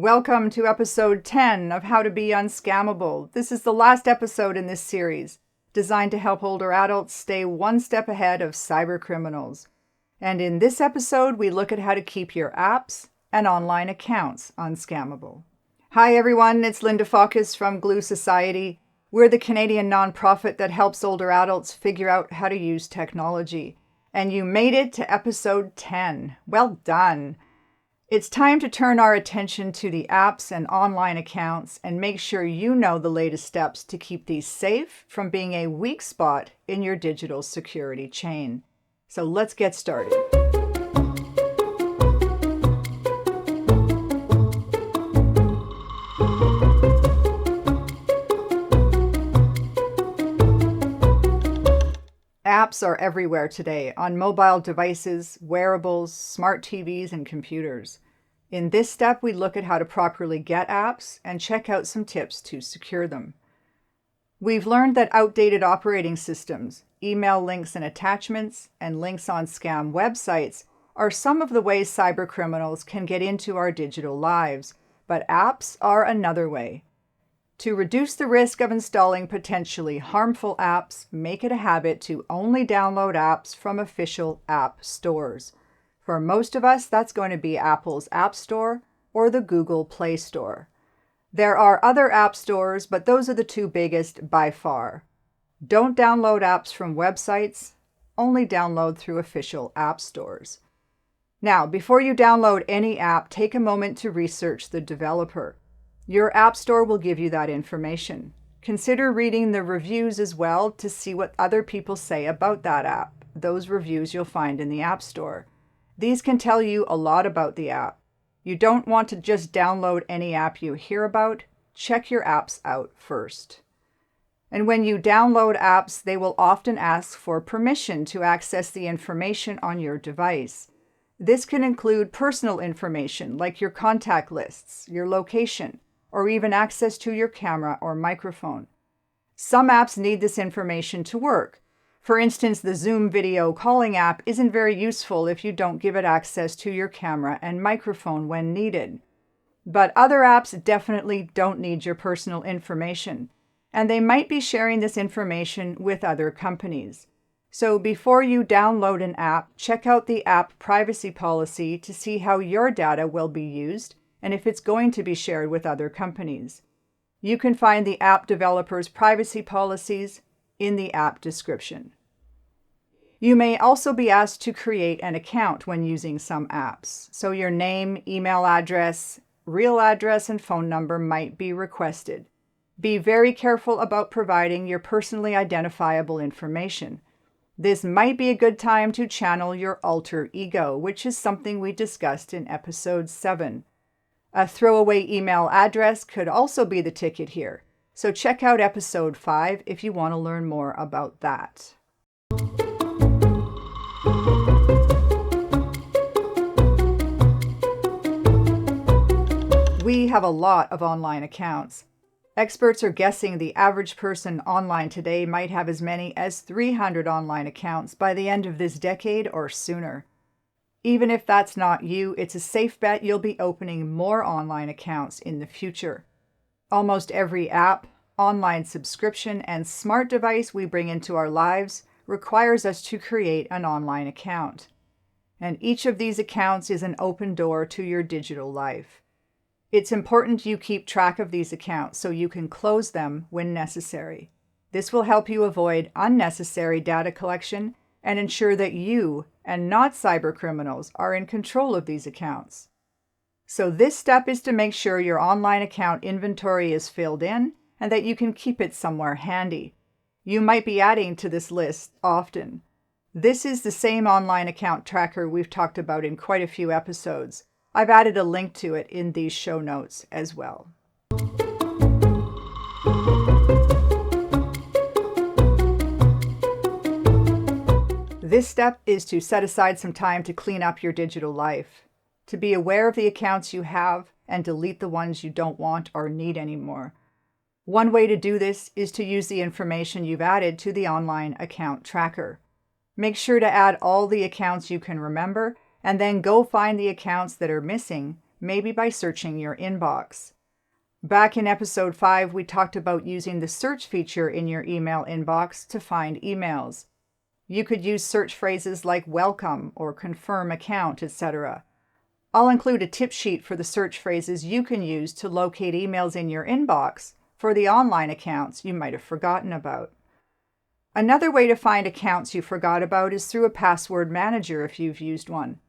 Welcome to episode 10 of How to Be Unscammable. This is the last episode in this series, designed to help older adults stay one step ahead of cyber criminals. And in this episode, we look at how to keep your apps and online accounts unscammable. Hi everyone, it's Linda Faucus from Glue Society. We're the Canadian nonprofit that helps older adults figure out how to use technology. And you made it to episode 10. Well done. It's time to turn our attention to the apps and online accounts and make sure you know the latest steps to keep these safe from being a weak spot in your digital security chain. So let's get started. Apps are everywhere today, on mobile devices, wearables, smart TVs, and computers. In this step, we look at how to properly get apps and check out some tips to secure them. We've learned that outdated operating systems, email links and attachments, and links on scam websites are some of the ways cybercriminals can get into our digital lives, but apps are another way. To reduce the risk of installing potentially harmful apps, make it a habit to only download apps from official app stores. For most of us, that's going to be Apple's App Store or the Google Play Store. There are other app stores, but those are the two biggest by far. Don't download apps from websites, only download through official app stores. Now, before you download any app, take a moment to research the developer. Your app store will give you that information. Consider reading the reviews as well to see what other people say about that app. Those reviews you'll find in the App Store. These can tell you a lot about the app. You don't want to just download any app you hear about. Check your apps out first. And when you download apps, they will often ask for permission to access the information on your device. This can include personal information like your contact lists, your location, or even access to your camera or microphone. Some apps need this information to work. For instance, the Zoom video calling app isn't very useful if you don't give it access to your camera and microphone when needed. But other apps definitely don't need your personal information, and they might be sharing this information with other companies. So before you download an app, check out the app privacy policy to see how your data will be used and if it's going to be shared with other companies. You can find the app developer's privacy policies in the app description. You may also be asked to create an account when using some apps, so your name, email address, real address, and phone number might be requested. Be very careful about providing your personally identifiable information. This might be a good time to channel your alter ego, which is something we discussed in episode 7. A throwaway email address could also be the ticket here, so check out episode 5 if you want to learn more about that. We have a lot of online accounts. Experts are guessing the average person online today might have as many as 300 online accounts by the end of this decade or sooner. Even if that's not you, it's a safe bet you'll be opening more online accounts in the future. Almost every app, online subscription, and smart device we bring into our lives requires us to create an online account. And each of these accounts is an open door to your digital life. It's important you keep track of these accounts so you can close them when necessary. This will help you avoid unnecessary data collection and ensure that you, and not cyber criminals, are in control of these accounts. So this step is to make sure your online account inventory is filled in and that you can keep it somewhere handy. You might be adding to this list often. This is the same online account tracker we've talked about in quite a few episodes. I've added a link to it in these show notes as well. This step is to set aside some time to clean up your digital life, to be aware of the accounts you have and delete the ones you don't want or need anymore. One way to do this is to use the information you've added to the online account tracker. Make sure to add all the accounts you can remember and then go find the accounts that are missing, maybe by searching your inbox. Back in episode 5, we talked about using the search feature in your email inbox to find emails. You could use search phrases like welcome or confirm account, etc. I'll include a tip sheet for the search phrases you can use to locate emails in your inbox for the online accounts you might have forgotten about. Another way to find accounts you forgot about is through a password manager if you've used one.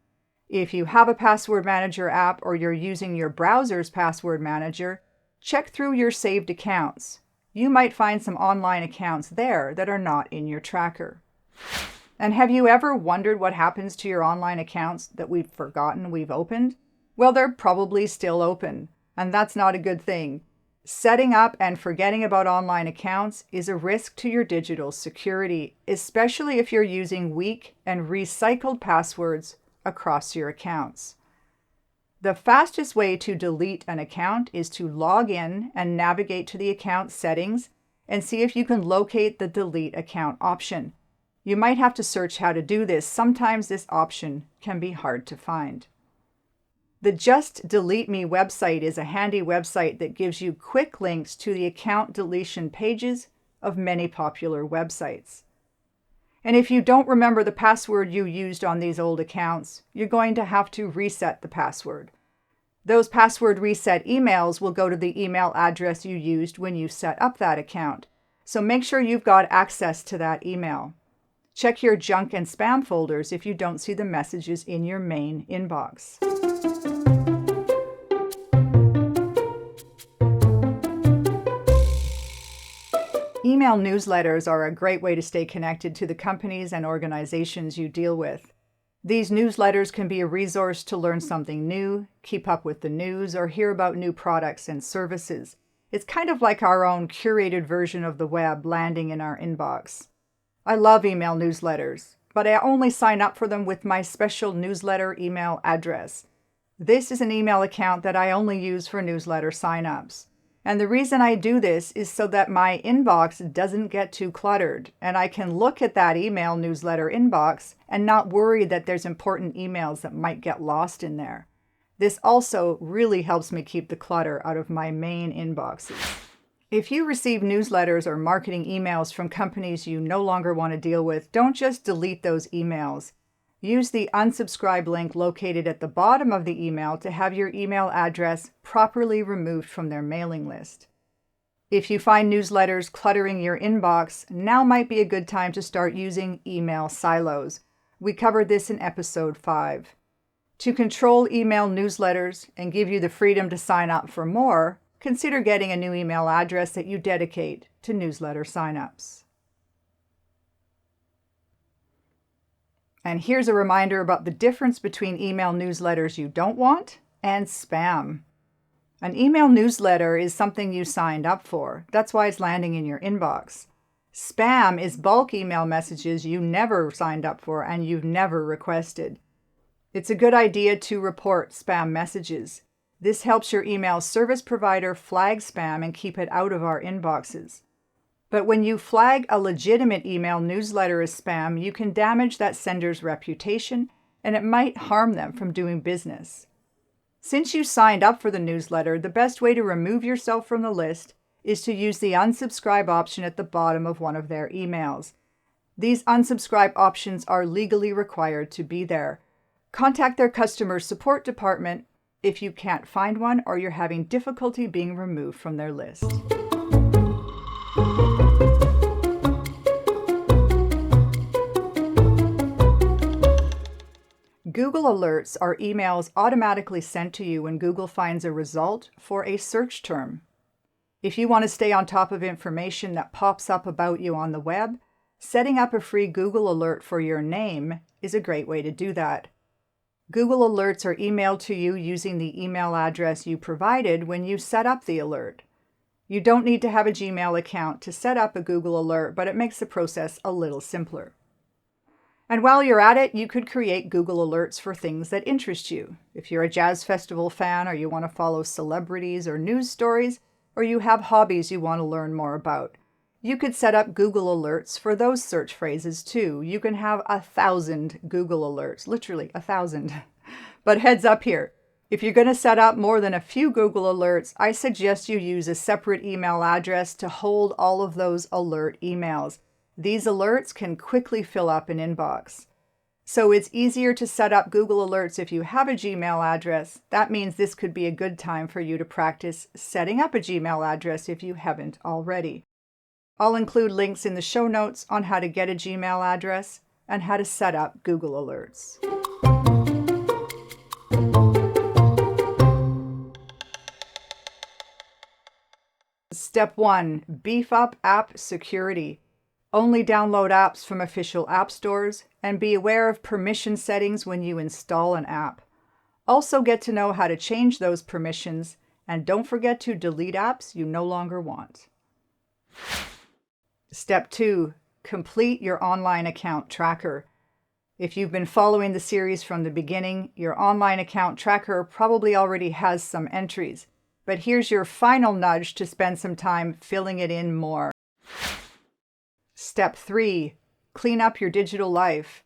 If you have a password manager app or you're using your browser's password manager, check through your saved accounts. You might find some online accounts there that are not in your tracker. And have you ever wondered what happens to your online accounts that we've forgotten we've opened? Well, they're probably still open, and that's not a good thing. Setting up and forgetting about online accounts is a risk to your digital security, especially if you're using weak and recycled passwords across your accounts. The fastest way to delete an account is to log in and navigate to the account settings and see if you can locate the delete account option. You might have to search how to do this. Sometimes this option can be hard to find. The Just Delete Me website is a handy website that gives you quick links to the account deletion pages of many popular websites. And if you don't remember the password you used on these old accounts, you're going to have to reset the password. Those password reset emails will go to the email address you used when you set up that account. So make sure you've got access to that email. Check your junk and spam folders if you don't see the messages in your main inbox. Email newsletters are a great way to stay connected to the companies and organizations you deal with. These newsletters can be a resource to learn something new, keep up with the news, or hear about new products and services. It's kind of like our own curated version of the web landing in our inbox. I love email newsletters, but I only sign up for them with my special newsletter email address. This is an email account that I only use for newsletter signups. And the reason I do this is so that my inbox doesn't get too cluttered, and I can look at that email newsletter inbox and not worry that there's important emails that might get lost in there. This also really helps me keep the clutter out of my main inboxes. If you receive newsletters or marketing emails from companies you no longer want to deal with, don't just delete those emails. Use the unsubscribe link located at the bottom of the email to have your email address properly removed from their mailing list. If you find newsletters cluttering your inbox, now might be a good time to start using email silos. We covered this in episode 5. To control email newsletters and give you the freedom to sign up for more, consider getting a new email address that you dedicate to newsletter signups. And here's a reminder about the difference between email newsletters you don't want and spam. An email newsletter is something you signed up for. That's why it's landing in your inbox. Spam is bulk email messages you never signed up for and you've never requested. It's a good idea to report spam messages. This helps your email service provider flag spam and keep it out of our inboxes. But when you flag a legitimate email newsletter as spam, you can damage that sender's reputation, and it might harm them from doing business. Since you signed up for the newsletter, the best way to remove yourself from the list is to use the unsubscribe option at the bottom of one of their emails. These unsubscribe options are legally required to be there. Contact their customer support department if you can't find one or you're having difficulty being removed from their list. Google Alerts are emails automatically sent to you when Google finds a result for a search term. If you want to stay on top of information that pops up about you on the web, setting up a free Google Alert for your name is a great way to do that. Google Alerts are emailed to you using the email address you provided when you set up the alert. You don't need to have a Gmail account to set up a Google Alert, but it makes the process a little simpler. And while you're at it, you could create Google Alerts for things that interest you. If you're a jazz festival fan or you want to follow celebrities or news stories, or you have hobbies you want to learn more about, you could set up Google Alerts for those search phrases too. You can have 1,000 Google Alerts, literally 1,000. But heads up here, If you're going to set up more than a few Google alerts, I suggest you use a separate email address to hold all of those alert emails. These alerts can quickly fill up an inbox. So it's easier to set up Google Alerts if you have a Gmail address. That means this could be a good time for you to practice setting up a Gmail address if you haven't already. I'll include links in the show notes on how to get a Gmail address and how to set up Google Alerts. Step 1. Beef up app security. Only download apps from official app stores and be aware of permission settings when you install an app. Also get to know how to change those permissions, and don't forget to delete apps you no longer want. Step 2. Complete your online account tracker. If you've been following the series from the beginning, your online account tracker probably already has some entries, but here's your final nudge to spend some time filling it in more. Step 3. Clean up your digital life.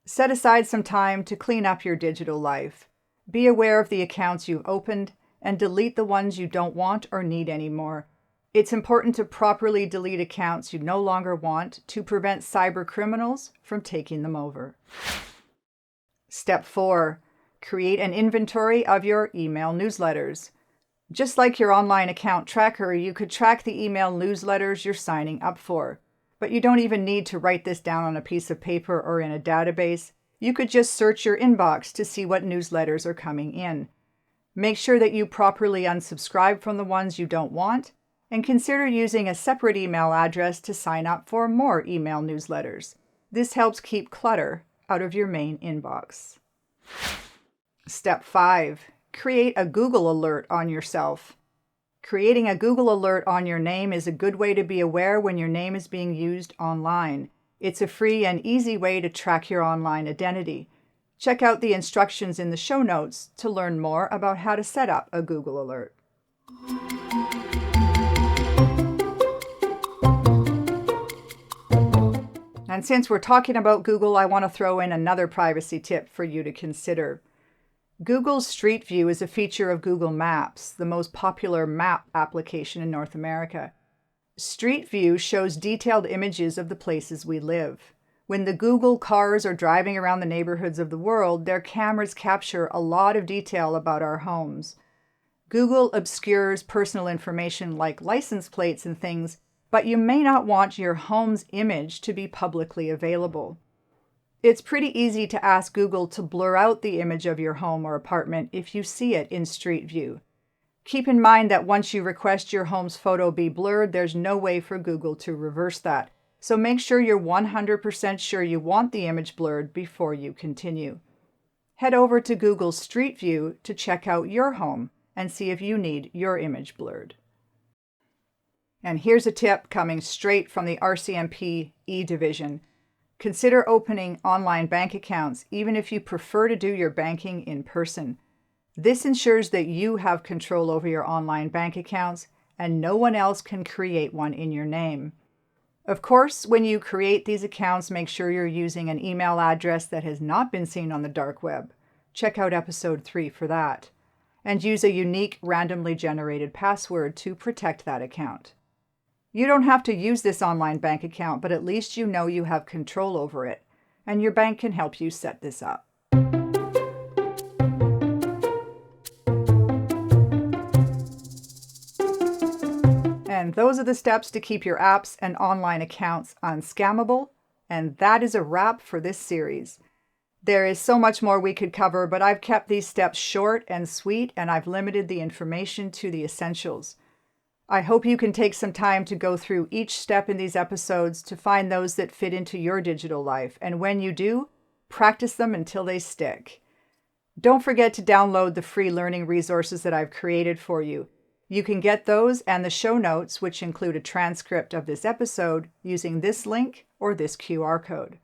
Set aside some time to clean up your digital life. Be aware of the accounts you've opened and delete the ones you don't want or need anymore. It's important to properly delete accounts you no longer want to prevent cyber criminals from taking them over. Step 4. Create an inventory of your email newsletters. Just like your online account tracker, you could track the email newsletters you're signing up for. But you don't even need to write this down on a piece of paper or in a database. You could just search your inbox to see what newsletters are coming in. Make sure that you properly unsubscribe from the ones you don't want, and consider using a separate email address to sign up for more email newsletters. This helps keep clutter out of your main inbox. Step 5. Create a Google alert on yourself. Creating a Google alert on your name is a good way to be aware when your name is being used online. It's a free and easy way to track your online identity. Check out the instructions in the show notes to learn more about how to set up a Google alert. And since we're talking about Google, I want to throw in another privacy tip for you to consider. Google Street View is a feature of Google Maps, the most popular map application in North America. Street View shows detailed images of the places we live. When the Google cars are driving around the neighborhoods of the world, their cameras capture a lot of detail about our homes. Google obscures personal information like license plates and things, but you may not want your home's image to be publicly available. It's pretty easy to ask Google to blur out the image of your home or apartment if you see it in Street View. Keep in mind that once you request your home's photo be blurred, there's no way for Google to reverse that. So make sure you're 100% sure you want the image blurred before you continue. Head over to Google Street View to check out your home and see if you need your image blurred. And here's a tip coming straight from the RCMP E-Division. Consider opening online bank accounts, even if you prefer to do your banking in person. This ensures that you have control over your online bank accounts and no one else can create one in your name. Of course, when you create these accounts, make sure you're using an email address that has not been seen on the dark web. Check out episode 3 for that. And use a unique, randomly generated password to protect that account. You don't have to use this online bank account, but at least you know you have control over it, and your bank can help you set this up. And those are the steps to keep your apps and online accounts unscammable, and that is a wrap for this series. There is so much more we could cover, but I've kept these steps short and sweet, and I've limited the information to the essentials. I hope you can take some time to go through each step in these episodes to find those that fit into your digital life, and when you do, practice them until they stick. Don't forget to download the free learning resources that I've created for you. You can get those and the show notes, which include a transcript of this episode, using this link or this QR code.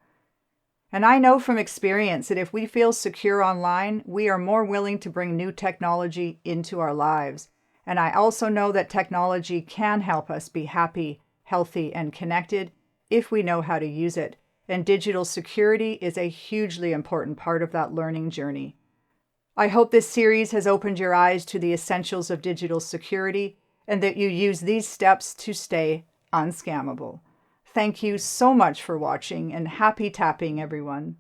And I know from experience that if we feel secure online, we are more willing to bring new technology into our lives. And I also know that technology can help us be happy, healthy, and connected if we know how to use it. And digital security is a hugely important part of that learning journey. I hope this series has opened your eyes to the essentials of digital security and that you use these steps to stay unscammable. Thank you so much for watching, and happy tapping, everyone.